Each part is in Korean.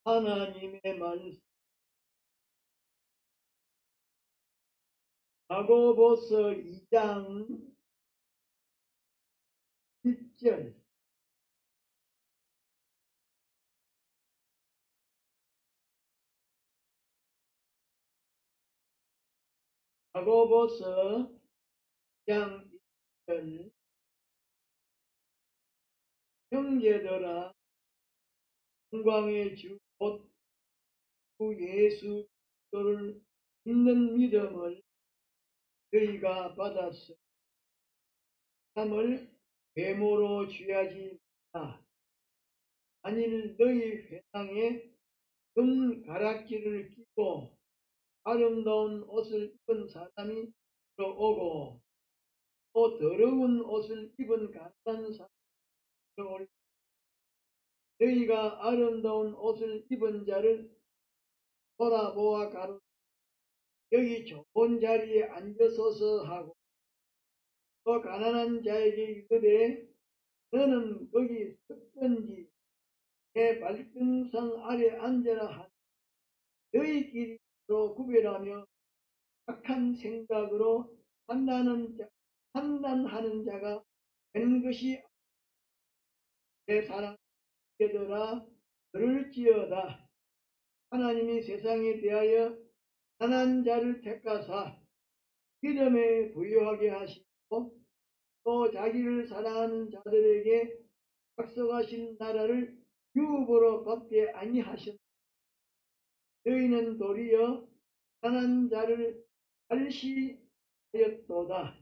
하나님의 말씀 야고보서 2장 1절 야고보서 2장 1절 형제들아 영광의 주 곧 주 예수 그리스도를 믿는 믿음을 너희가 받았으니 사람을 외모로 취하지 마라. 만일 너희 회당에 금 가락지를 끼고 아름다운 옷을 입은 사람이 들어오고 또 더러운 옷을 입은 가난한 사람이 들어올 너희가 아름다운 옷을 입은 자를 돌아보아 가로되 여기 좋은 자리에 앉으소서 하고 또 가난한 자에게 이르되 너는 거기 섰든지 내 발등상 아래 앉으라 하니 너희끼리 서로 구별하며 악한 생각으로 판단하는 자가 된 것이 내 사랑하게더라. 그럴지어다 하나님이 세상에 대하여 가난한 자를 택하사 믿음에 부유하게 하시고 또 자기를 사랑하는 자들에게 약속하신 나라를 유업으로 받게 아니하셨다. 너희는 도리어 가난한 자를 갈시하였도다.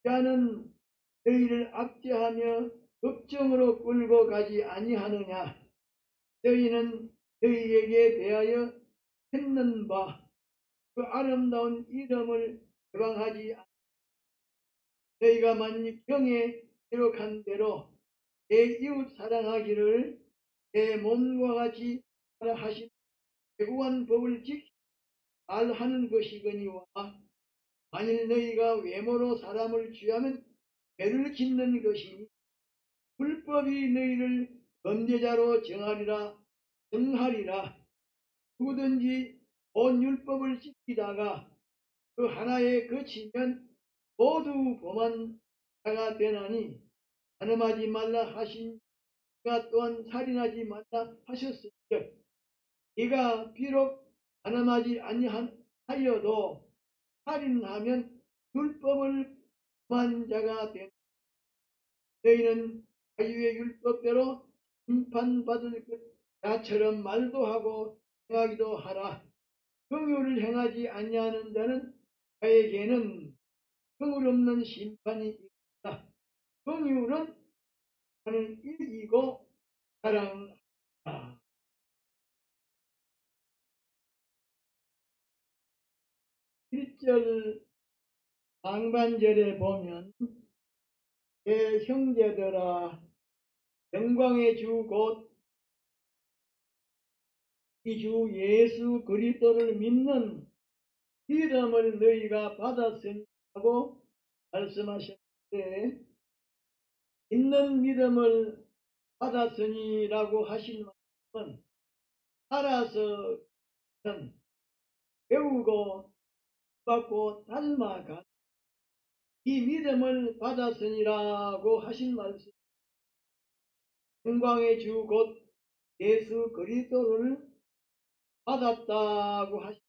자는 너희를 압제하며 법정으로 끌고 가지 아니하느냐. 너희는 너희에게 대하여 했는 바 그 아름다운 이름을 개방하지 않. 너희가 만일 경에 기록한 대로 내 이웃 사랑하기를 내 몸과 같이 하신 최고한 법을 지키 말하는 것이거니와 만일 너희가 외모로 사람을 취하면 죄를 짓는 것이니 불법이 너희를 범죄자로 정하리라. 누구든지 온 율법을 지키다가 그 하나에 그치면 모두 범한 자가 되나니 간음하지 말라 하신 이가 또한 살인하지 말라 하셨으니 이가 비록 간음하지 아니하여도 살인하면 율법을 범한 자가 되나 너희는 자유의 율법대로 심판받을 자처럼 말도 하고 행하기도 하라. 긍휼을 행하지 아니하는 자는 자에게는 긍휼 없는 심판이 있다. 긍휼은 하는 일이고 사랑하라. 1절 상반절에 보면 내 형제들아 영광의 주 곧 이 주 예수 그리스도를 믿는 믿음을 너희가 받았으니 하고 말씀하셨는데 믿는 믿음을 받았으니라고 하신 말씀은 살아서는 배우고 받고 닮아간 이 믿음을 받았으니라고 하신 말씀. 영광의 주 곧 예수 그리스도를 받았다고 하신.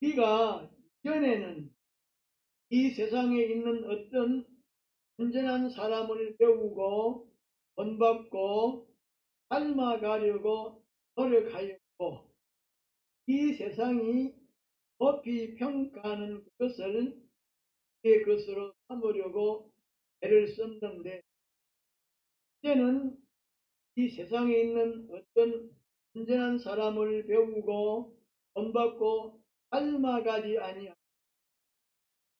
우리가 이전에는 이 세상에 있는 어떤 온전한 사람을 배우고 본받고 닮아가려고 노력하였고 이 세상이 높이 평가하는 것을 내 것으로 삼으려고 애를 썼는데 이제는 이 세상에 있는 어떤 온전한 사람을 배우고 본받고 닮아가지 아니하고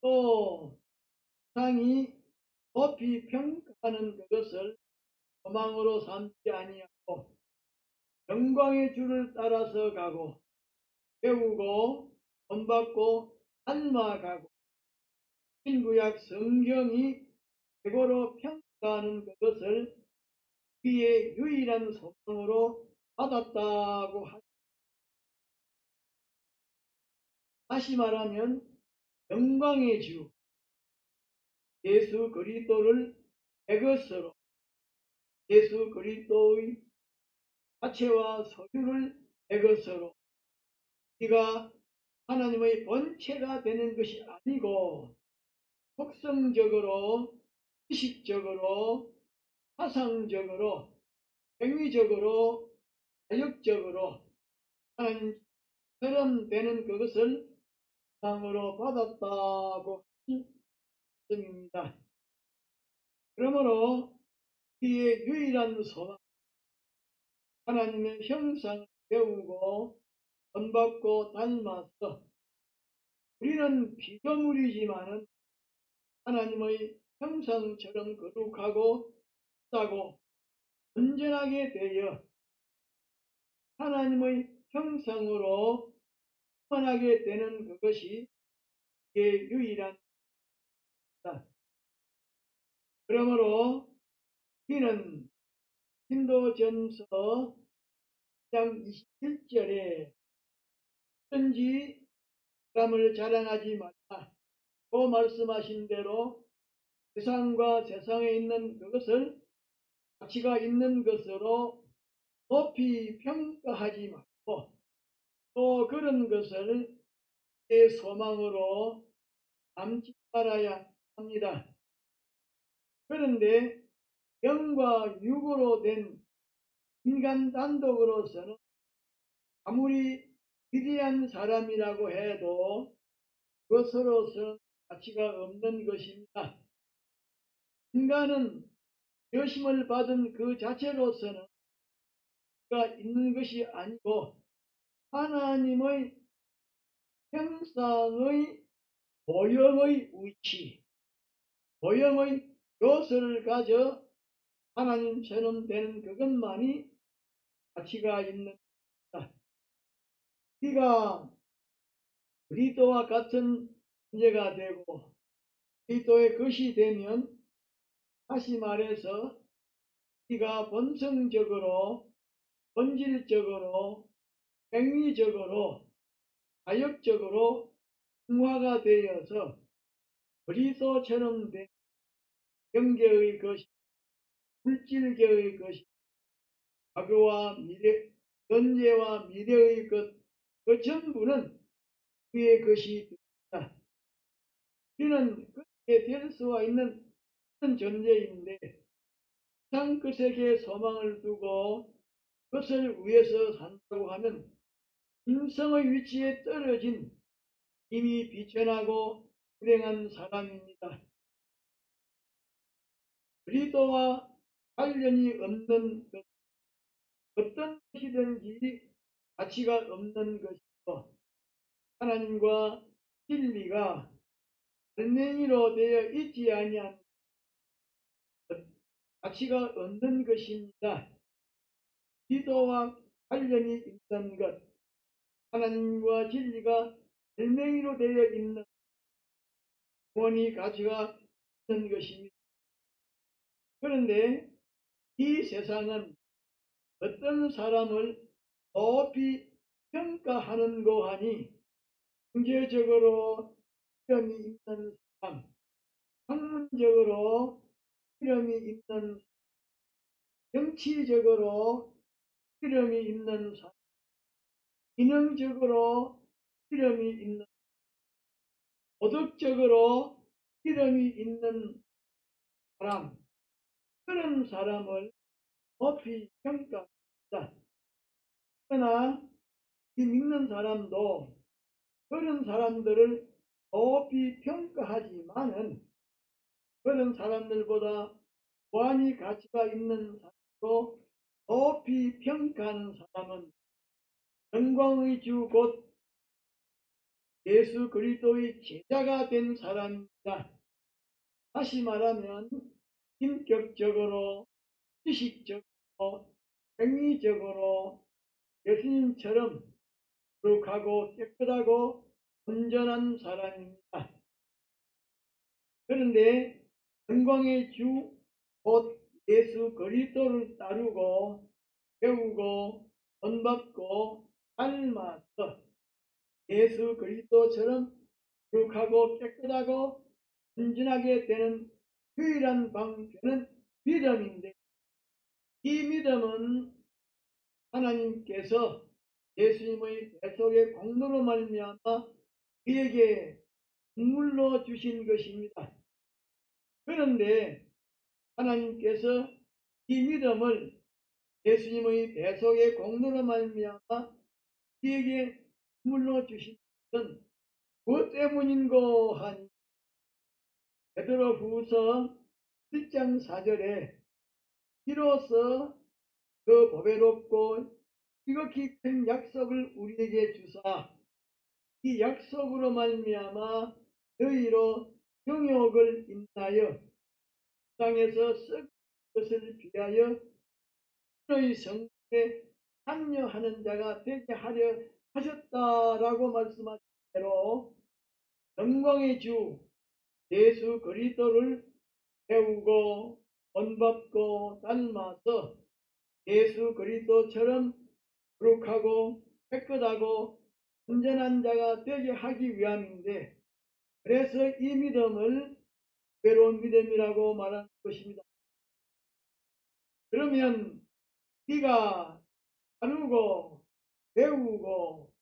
또 세상이 높이 평가하는 그것을 소망으로 삼지 아니하고 영광의 주를 따라서 가고 배우고 본받고 닮아가고 신구약 성경이 최고로 평가하는 그것을 우리의 유일한 소망으로 받았다고 다시 말하면 영광의 주 예수 그리스도를 내 것으로 예수 그리스도의 자체와 소유를 내 것으로 우리가 하나님의 본체가 되는 것이 아니고 속성적으로 지식적으로 사상적으로 행위적으로 자력적으로 하나님처럼 되는 그것을 상으로 받았다고 하는 말씀입니다. 그러므로 우리의 유일한 소망 하나님의 형상을 배우고 본받고 닮아서 우리는 피조물이지만은 하나님의 형상처럼 거룩하고 싸고 온전하게 되어 하나님의 형상으로 충만하게 되는 그것이 우리의 유일한 것이다. 그러므로 우리는 신도전서 1장 21절에 어떤지 사람을 자랑하지 말라. 또 말씀하신 대로 세상과 세상에 있는 그것을 가치가 있는 것으로 높이 평가하지 말고 또 그런 것을 내 소망으로 삼지 말아야 합니다. 그런데 영과 육으로 된 인간 단독으로서는 아무리 위대한 사람이라고 해도 그것으로서는 가치가 없는 것입니다. 인간은 여심을 받은 그 자체로서는 가치가 있는 것이 아니고 하나님의 형상의 모형의 위치, 모형의 요소를 가져 하나님처럼 되는 그것만이 가치가 있는 것이다. 우리가 그리스도와 같은 존재가 되고 그리스도의 것이 되면 다시 말해서 우리가 본성적으로 본질적으로 행위적으로 자역적으로 승화가 되어서 그리스도처럼 된 경계의 것이 물질계의 것이 과거와 미래 현재와 미래의 것 그 전부는 그의 것이 됩니다. 우리는 그렇게 될 수가 있는 그런 존재인데 세상 것에게 소망을 두고 그것을 위해서 산다고 하면 인성의 위치에 떨어진 이미 비천하고 불행한 사람입니다. 그리스도와 관련이 없는 것, 어떤 것이든지 가치가 없는 것이고 하나님과 진리가 알맹이로 되어 있지 아니한 가치가 없는 것입니다. 기도와 관련이 있는 것, 하나님과 진리가 알맹이로 되어 있는 원이 가치가 있는 것입니다. 그런데 이 세상은 어떤 사람을 높이 평가하는 거 하니 경제적으로 이름이 있는 사람, 학문적으로 이름이 있는 정치적으로 이름이 있는 사람, 기능적으로 이름이 있는 도덕적으로 이름이 있는 사람, 그런 사람을 높이 평가합니다. 그러나 이 믿는 사람도 그런 사람들을 높이 평가하지만은 그런 사람들보다 무한히 가치가 있는 사람도 높이 평가하는 사람은 영광의 주 곧 예수 그리스도의 제자가 된 사람입니다. 다시 말하면 인격적으로 지식적으로 행위적으로 예수님처럼 거룩하고 깨끗하고 온전한 사람입니다. 그런데 영광의 주 곧 예수 그리스도를 따르고 배우고 본받고 닮아서 예수 그리스도처럼 거룩하고 깨끗하고 순진하게 되는 유일한 방편은 믿음인데, 이 믿음은 하나님께서 예수님의 대속의 공로로 말미암아 우리에게 선물로 주신 것입니다. 그런데 하나님께서 이 믿음을 예수님의 대속의 공로로 말미암아 우리에게 선물로 주신 것은 무엇 때문인고 하니, 베드로후서 1장 4절에 이로써 그 보배롭고 지극히 큰 약속을 우리에게 주사 이 약속으로 말미암아 너희로 정욕을 인하여 땅에서 썩은 것을 피하여 너희 성에 참여하는 자가 되게 하려 하셨다라고 말씀하신 대로 영광의 주 예수 그리스도를 배우고 본받고 닮아서 예수 그리스도처럼 거룩하고 깨끗하고 온전한 자가 되게 하기 위함인데, 그래서 이 믿음을 괴로운 믿음이라고 말하는 것입니다. 그러면 우리가 다루고 배우고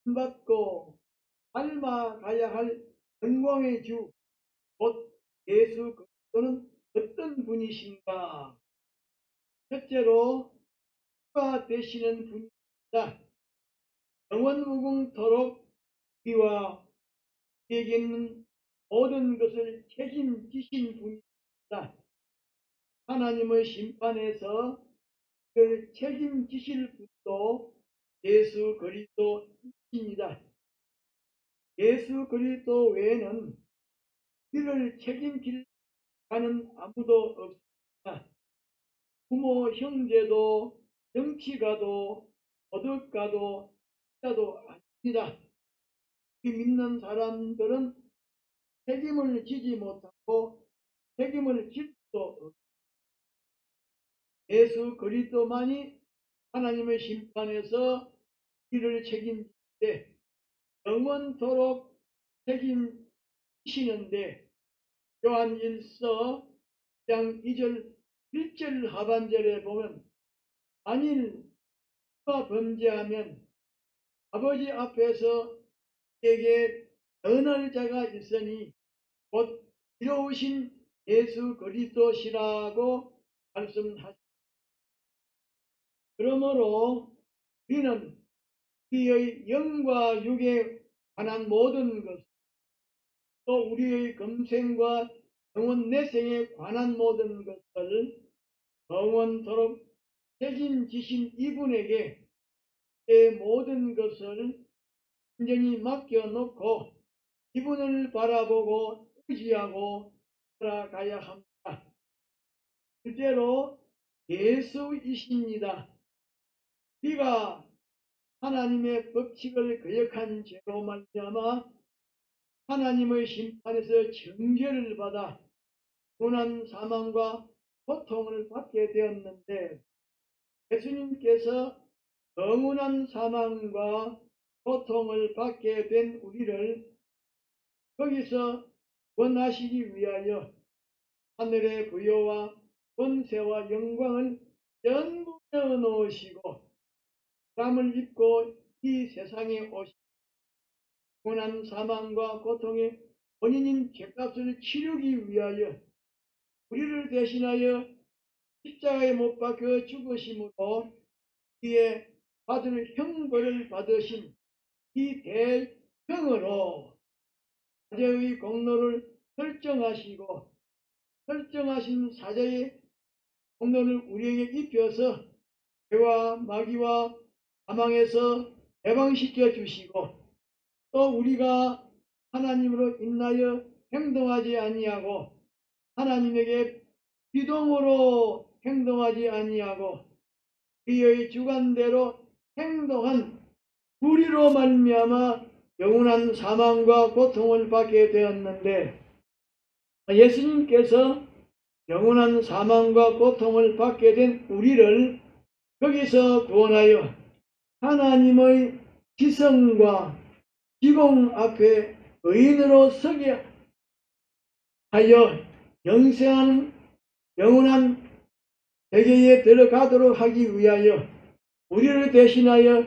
본받고 닮아가야 할 영광의 주 곧 예수 그리스도는 어떤 분이신가? 첫째로 주가 되시는 분이다. 영원무궁토록 우리와 우리에게 있는 모든 것을 책임지신 분이다. 하나님의 심판에서 그를 책임지실 분도 예수 그리스도입니다. 예수 그리스도 외에는 우리를 책임질 자는 아무도 없습니다. 부모, 형제도, 정치가도, 도덕가도, 자도 아닙니다. 이 믿는 사람들은 책임을 지지 못하고 책임을 질 수도 없습니다. 예수 그리스도만이 하나님의 심판에서 이를 책임지는데 영원토록 책임지시는데, 요한 1서 1장 2절 1절 하반절에 보면 만일 누가 범죄하면 아버지 앞에서 그에게 전할 자가 있으니 곧 이로우신 예수 그리스도시라고 말씀하십니다. 그러므로 우리는 우리의 영과 육에 관한 모든 것, 또 우리의 금생과 영원 내생에 관한 모든 것을 영원토록 책임지신 이분에게 내 모든 것을 완전히 맡겨놓고 이분을 바라보고 의지하고 살아가야 합니다. 둘째로 예수이십니다. 우리가 하나님의 법칙을 거역한 죄로 말미암아 하나님의 심판에서 정죄를 받아 고난 사망과 고통을 받게 되었는데, 예수님께서 영원한 사망과 고통을 받게 된 우리를 거기서 구원하시기 위하여 하늘의 부요와 권세와 영광을 전부 내어놓으시고 땀을 입고 이 세상에 오시고 고난 사망과 고통의 원인인 죄값을 치르기 위하여 우리를 대신하여 십자가에 못 박혀 죽으심으로 이에 받을 형벌을 받으신 이 대형으로 사죄의 공로를 설정하시고 설정하신 사죄의 공로를 우리에게 입혀서 죄와 마귀와 사망에서 해방시켜 주시고, 또 우리가 하나님으로 인하여 행동하지 아니하고 하나님에게 비동으로 행동하지 아니하고 그의 주관대로 행동한 우리로 말미암아 영원한 사망과 고통을 받게 되었는데, 예수님께서 영원한 사망과 고통을 받게 된 우리를 거기서 구원하여 하나님의 지성과 지공 앞에 의인으로 서게 하여 영생하는 영원한 세계에 들어가도록 하기 위하여 우리를 대신하여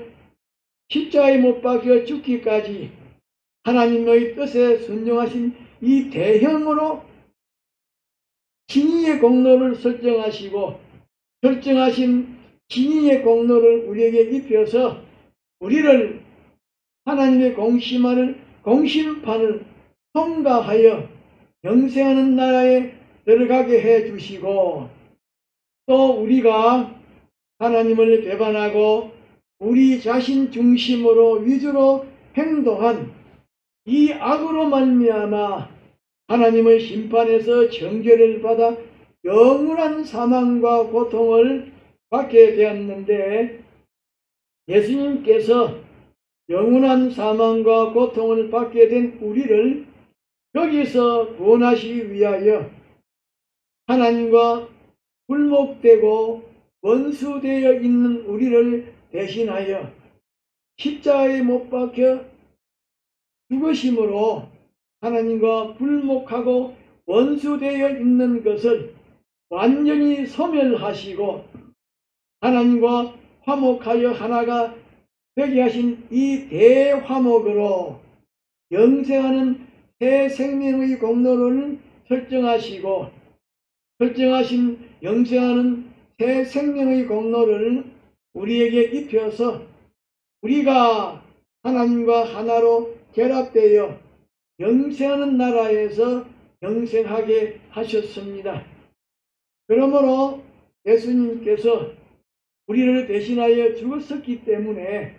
십자가에 못 박혀 죽기까지 하나님의 뜻에 순종하신 이 대형으로 진리의 공로를 설정하시고 결정하신 진리의 공로를 우리에게 입혀서 우리를 하나님의 공심판을 통과하여 영생하는 나라에 들어가게 해 주시고, 또 우리가 하나님을 배반하고 우리 자신 중심으로 위주로 행동한 이 악으로 말미암아 하나님의 심판에서 정죄를 받아 영원한 사망과 고통을 받게 되었는데, 예수님께서 영원한 사망과 고통을 받게 된 우리를 거기서 구원하시기 위하여 하나님과 불목되고 원수되어 있는 우리를 대신하여 십자가에 못 박혀 죽으심으로 하나님과 불목하고 원수되어 있는 것을 완전히 소멸하시고 하나님과 화목하여 하나가 되게 하신 이 대화목으로 영생하는 새 생명의 공로를 설정하시고, 설정하신 영생하는 새 생명의 공로를 우리에게 입혀서 우리가 하나님과 하나로 결합되어 영생하는 나라에서 영생하게 하셨습니다. 그러므로 예수님께서 우리를 대신하여 죽었었기 때문에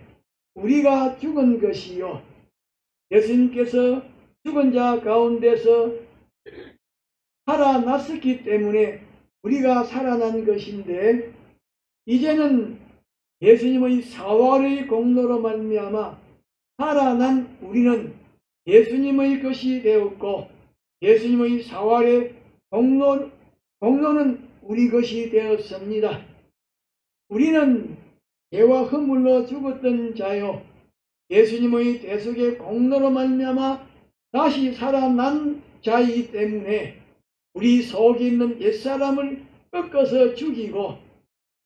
우리가 죽은 것이요, 예수님께서 죽은 자 가운데서 살아났었기 때문에 우리가 살아난 것인데, 이제는 예수님의 사활의 공로로 말미암아 살아난 우리는 예수님의 것이 되었고, 예수님의 사활의 공로는 우리 것이 되었습니다. 우리는 죄와 허물로 죽었던 자요, 예수님의 대속의 공로로 말미암아 다시 살아난 자이기 때문에 우리 속에 있는 옛사람을 꺾어서 죽이고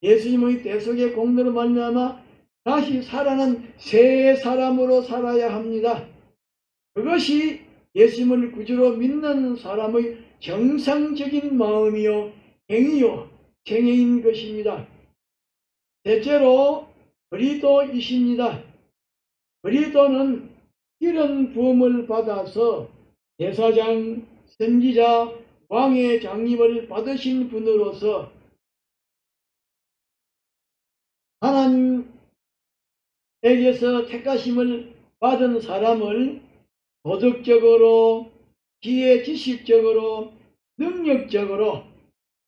예수님의 대속의 공로로 말미암아 다시 살아난 새 사람으로 살아야 합니다. 그것이 예수님을 구주로 믿는 사람의 정상적인 마음이요 행위요 생애인 것입니다. 대체로 그리스도이십니다. 그리스도는 이런 부음을 받아서 제사장, 선지자, 왕의 장림을 받으신 분으로서 하나님에게서 택하심을 받은 사람을 도덕적으로, 지혜 지식적으로, 능력적으로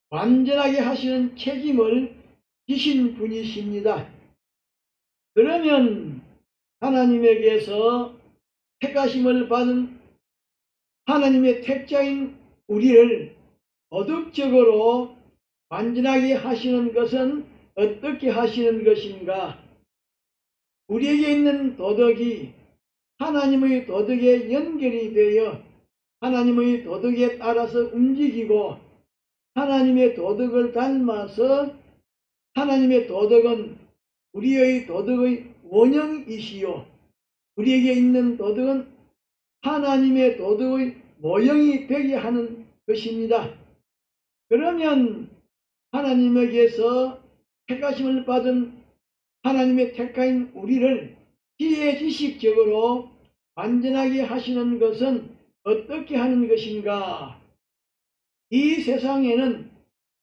완전하게 하시는 책임을 지신 분이십니다. 그러면 하나님에게서 택하심을 받은 하나님의 택자인 우리를 도덕적으로 완전하게 하시는 것은 어떻게 하시는 것인가? 우리에게 있는 도덕이 하나님의 도덕에 연결이 되어 하나님의 도덕에 따라서 움직이고, 하나님의 도덕을 닮아서 하나님의 도덕은 우리의 도덕의 원형이시요, 우리에게 있는 도덕은 하나님의 도덕의 모형이 되게 하는 것입니다. 그러면 하나님에게서 택하심을 받은 하나님의 택하인 우리를 지혜 지식적으로 완전하게 하시는 것은 어떻게 하는 것인가? 이 세상에는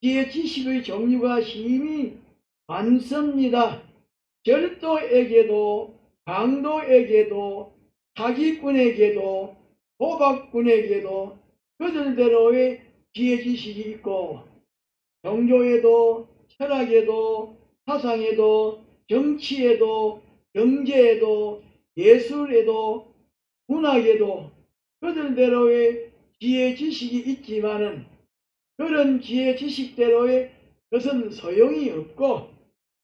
지혜 지식의 종류가 심히 많습니다. 절도에게도, 강도에게도, 사기꾼에게도, 도박꾼에게도 그들대로의 지혜 지식이 있고, 종교에도, 철학에도, 사상에도, 정치에도, 경제에도, 예술에도, 문학에도 그들대로의 지혜 지식이 있지만은 그런 지혜 지식대로의 것은 소용이 없고,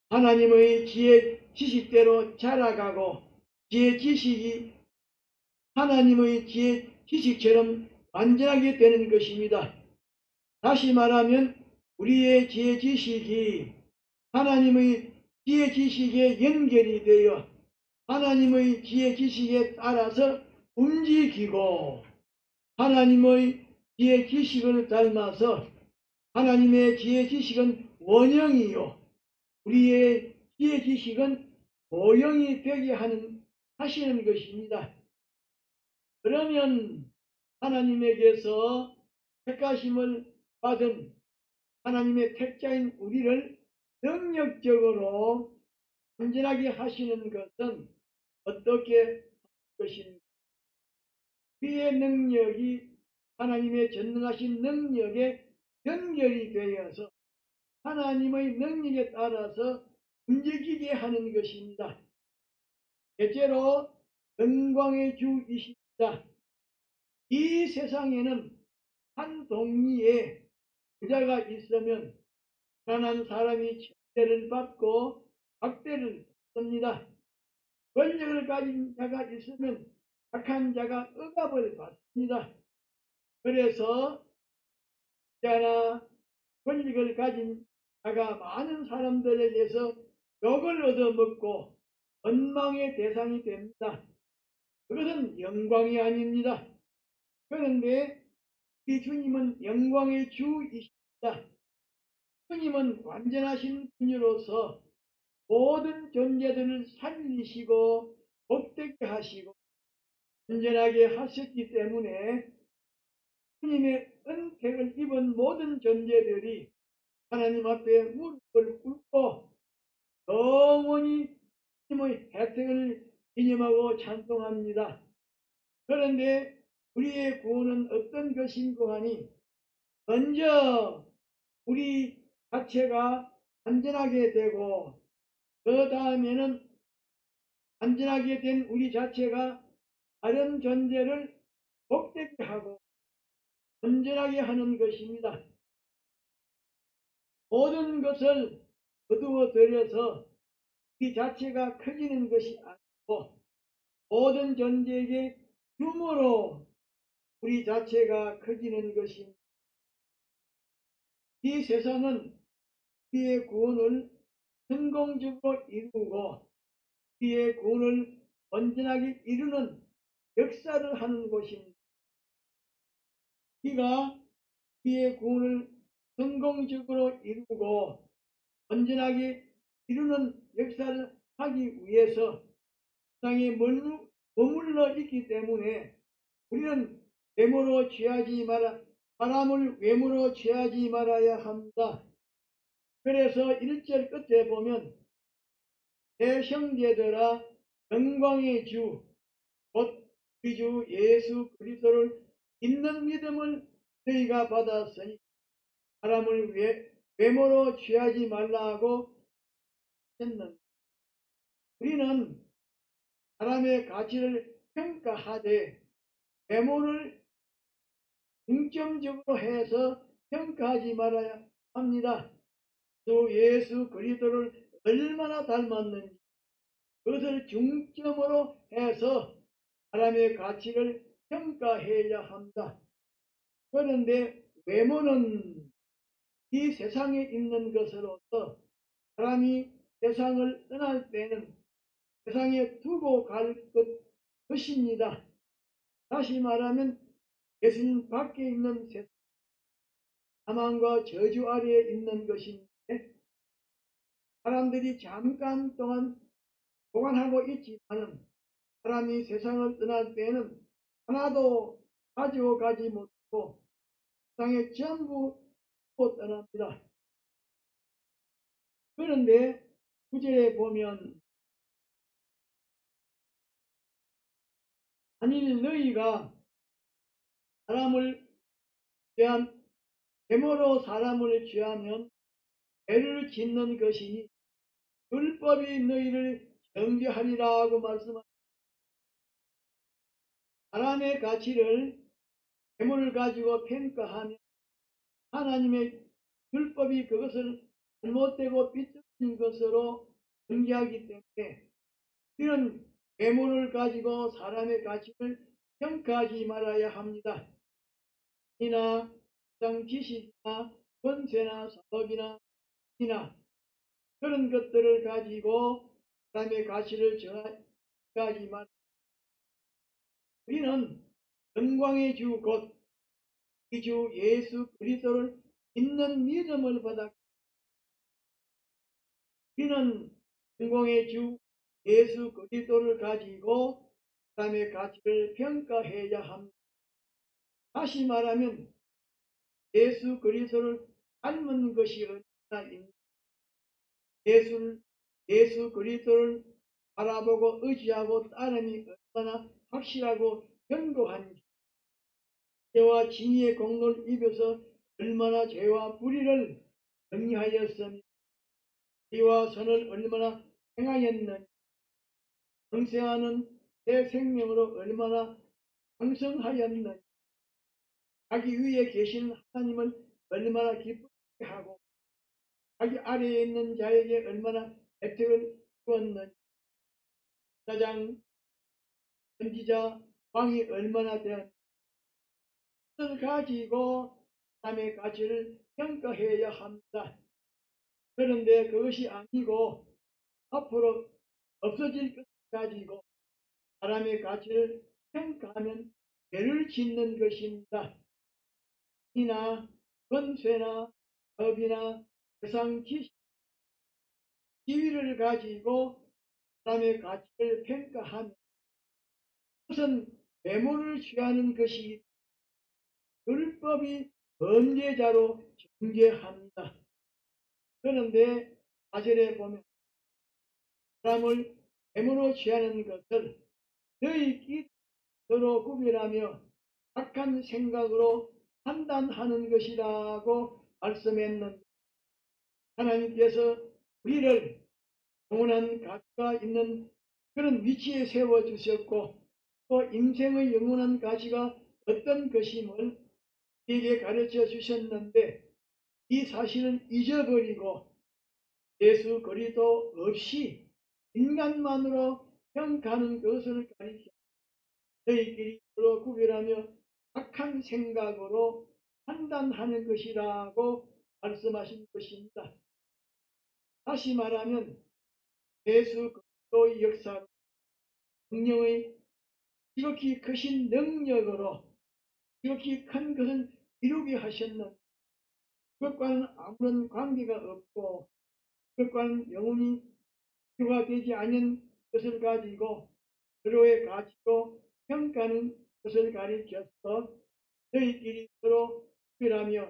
하나님의 지혜 지식대로 자라가고 지혜 지식이 하나님의 지혜 지식처럼 완전하게 되는 것입니다. 다시 말하면 우리의 지혜 지식이 하나님의 지혜 지식에 연결이 되어 하나님의 지혜 지식에 따라서 움직이고 하나님의 지혜 지식을 닮아서 하나님의 지혜 지식은 원형이요 우리의 지혜 지식은 모형이 되게 하시는 것입니다. 그러면 하나님에게서 택하심을 받은 하나님의 택자인 우리를 능력적으로 온전하게 하시는 것은 어떻게 할 것인가? 우리의 능력이 하나님의 전능하신 능력에 연결이 되어서 하나님의 능력에 따라서 움직이게 하는 것입니다. 대체로 영광의 주이십니다. 이 세상에는 한 동리에 부자가 있으면 가난한 사람이 천대를 받고 박대를 받습니다. 권력을 가진 자가 있으면 약한 자가 억압을 받습니다. 그래서 부자나 권력을 가진 자가 많은 사람들에게서 욕을 얻어먹고 원망의 대상이 됩니다. 그것은 영광이 아닙니다. 그런데 우리 주님은 영광의 주이십니다. 주님은 완전하신 분으로서 모든 존재들을 살리시고 복되게 하시고 온전하게 하셨기 때문에 주님의 은택을 입은 모든 존재들이 하나님 앞에 무릎을 꿇고 영원히 주님의 혜택을 기념하고 찬송합니다. 그런데 우리의 구원은 어떤 것인고 하니 먼저 우리 자체가 안전하게 되고 그 다음에는 안전하게 된 우리 자체가 다른 존재를 복되게 하고 온전하게 하는 것입니다. 모든 것을 거두어 들여서 우리 자체가 커지는 것이 아니고 모든 존재에게 줌으로 우리 자체가 커지는 것입니다. 이 세상은 우리의 구원을 성공적으로 이루고 우리의 구원을 온전하게 이루는 역사를 하는 곳입니다. 우리가 우리의 구원을 성공적으로 이루고 온전하게 이루는 역사를 하기 위해서 세상에 머물러 있기 때문에 우리는 외모로 취하지 말아 사람을 외모로 취하지 말아야 합니다. 그래서 1절 끝에 보면 내 형제들아 영광의 주 곧 우리 주 예수 그리스도를 믿는 믿음을 너희가 받았으니 사람을 외모로 취하지 말라고 했는데 우리는 사람의 가치를 평가하되 외모를 중점적으로 해서 평가하지 말아야 합니다. 또 예수 그리스도를 얼마나 닮았는지 그것을 중점으로 해서 사람의 가치를 평가해야 합니다. 그런데 외모는 이 세상에 있는 것으로서 사람이 세상을 떠날 때는 세상에 두고 갈 것입니다. 다시 말하면 예수님 밖에 있는 세상, 사망과 저주 아래에 있는 것인데 사람들이 잠깐 동안 보관하고 있지만 사람이 세상을 떠날 때는 하나도 가지고 가지 못하고 세상에 전부 떠납니다. 그런데 9절에 보면 만일 너희가 사람을 취한 외모로 사람을 취하면 죄를 짓는 것이니 율법이 너희를 정죄하리라 하고 말씀합니다. 사람의 가치를 외모를 가지고 평가하면 하나님의 율법이 그것을 잘못되고 비틀린 것으로 존재하기 때문에 우리는 외모를 가지고 사람의 가치를 평가하지 말아야 합니다. 이나 상 지식이나 권세나 사업이나 이나 그런 것들을 가지고 사람의 가치를 정하지 말아야. 우리는 영광의 주 곧 이 주 예수 그리스도를 믿는 믿음을 받아 우리는 영광의 주 예수 그리스도를 가지고 사람의 가치를 평가해야 합니다. 다시 말하면 예수 그리스도를 닮은 것이 얼마나 예수 그리스도를 바라보고 의지하고 따름이 얼마나 확실하고 견고한지, 죄와 진리의 공로를 입어서 얼마나 죄와 불의를 정리하였으며 의와 선을 얼마나 행하였는지, 영생하는 새 생명으로 얼마나 강성하였는지, 자기 위에 계신 하나님을 얼마나 기쁘게 하고 자기 아래에 있는 자에게 얼마나 혜택을 주었는지, 사장, 선지자, 왕이 얼마나 되었는지 그것을 가지고 사람의 가치를 평가해야 합니다. 그런데 그것이 아니고 앞으로 없어질 것을 가지고 사람의 가치를 평가하면 죄를 짓는 것입니다. 이나 권세나 법이나 세상 지식, 지위를 가지고 사람의 가치를 평가하면 그것은 외모를 취하는 것이 율법이 범죄자로 정죄합니다. 그런데 4절에 보면 사람을 외모로 취하는 것을 너희끼리 서로 구별하며 악한 생각으로 판단하는 것이라고 말씀했는데, 하나님께서 우리를 영원한 가치가 있는 그런 위치에 세워주셨고 또 인생의 영원한 가치가 어떤 것임을 우리에게 가르쳐 주셨는데 이 사실을 잊어버리고 예수 그리스도 없이 인간만으로 평가하는 것을 가리켜 너희끼리 서로 구별하며 악한 생각으로 판단하는 것이라고 말씀하신 것입니다. 다시 말하면 예수 그리스도의 역사로 성령의 지극히 크신 능력으로 지극히 큰 것을 이루게 하셨는 그것과는 아무런 관계가 없고 그것과는 영원히 비교가 되지 않은 것을 가지고 서로의 가치로 평가하는 것을 가리켜서 너희끼리 서로 구별하며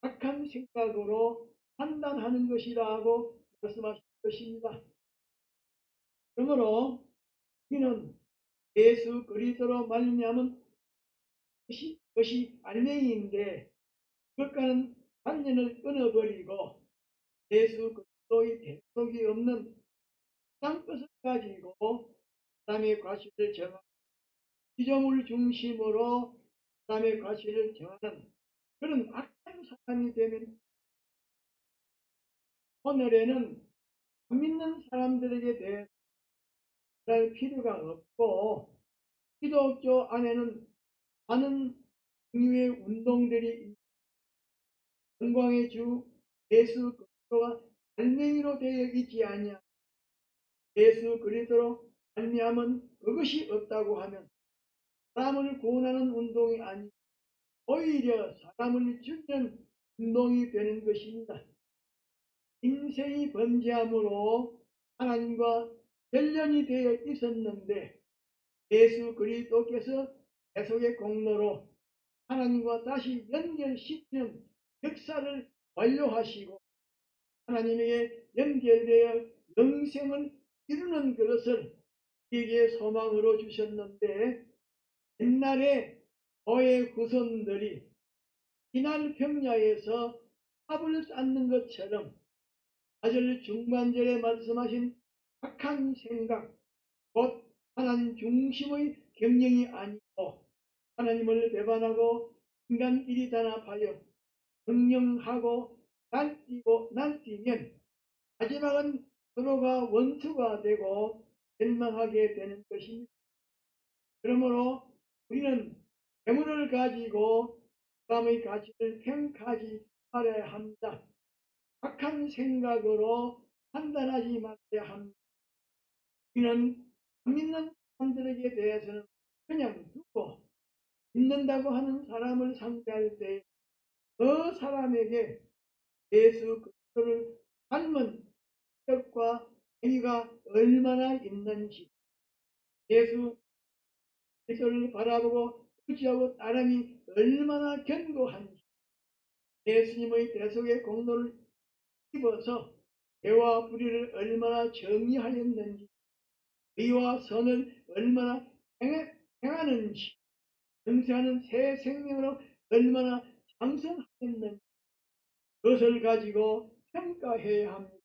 악한 생각으로 판단하는 것이라고 말씀하신 것입니다. 그러므로 우리는 예수 그리스도로 말미암은 것이 알맹이인데 그것과는 관련을 끊어버리고 예수 그리스도의 대속이 없는 땅 것을 가지고 사람의 가치를 정하는 피조물 중심으로 사람의 가치를 정하는 그런 악한 사람이 되면 오늘에는 안 믿는 사람들에게 대해 할 필요가 없고 기독교 안에는 많은 종류의 운동들이 영광의 주 예수 그리스도가 알맹이로 되어 있지 아니하 예수 그리스도로 말미암은 그것이 없다고 하면 사람을 구원하는 운동이 아니 오히려 사람을 죽이는 운동이 되는 것입니다. 인생이 번제함으로 하나님과 연련이 되어 있었는데 예수 그리스도께서 대속의 공로로 하나님과 다시 연결시키는 역사를 완료하시고 하나님에게 연결되어 영생을 이루는 그것을 우리에게 소망으로 주셨는데 옛날에 노예 후손들이 이날 평야에서 합을 쌓는 것처럼 4절 중반절에 말씀하신 악한 생각 곧 하나님 중심의 경영이 아니고 하나님을 배반하고 인간끼리 단합하여 경영하고 날뛰면 마지막은 서로가 원수가 되고 멸망하게 되는 것입니다. 그러므로 우리는 재물을 가지고 사람의 가치를 평가하지 말아야 합니다. 악한 생각으로 판단하지 말아야 합니다. 우리는 안 믿는 사람들에게 대해서는 그냥 두고 믿는다고 하는 사람을 상대할 때 그 사람에게 예수 그리스도를 닮은 뜻과 행위가 얼마나 있는지, 예수 그리스도를 바라보고 의지하고 따름이 얼마나 견고한지, 예수님의 대속의 공로를 입어서 죄와 불의를 얼마나 정의하였는지, 의와 선을 얼마나 행하는지, 영생하는 새 생명으로 얼마나 장성하였는지 그것을 가지고 평가해야 합니다.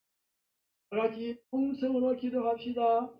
다 같이 통성으로 기도합시다.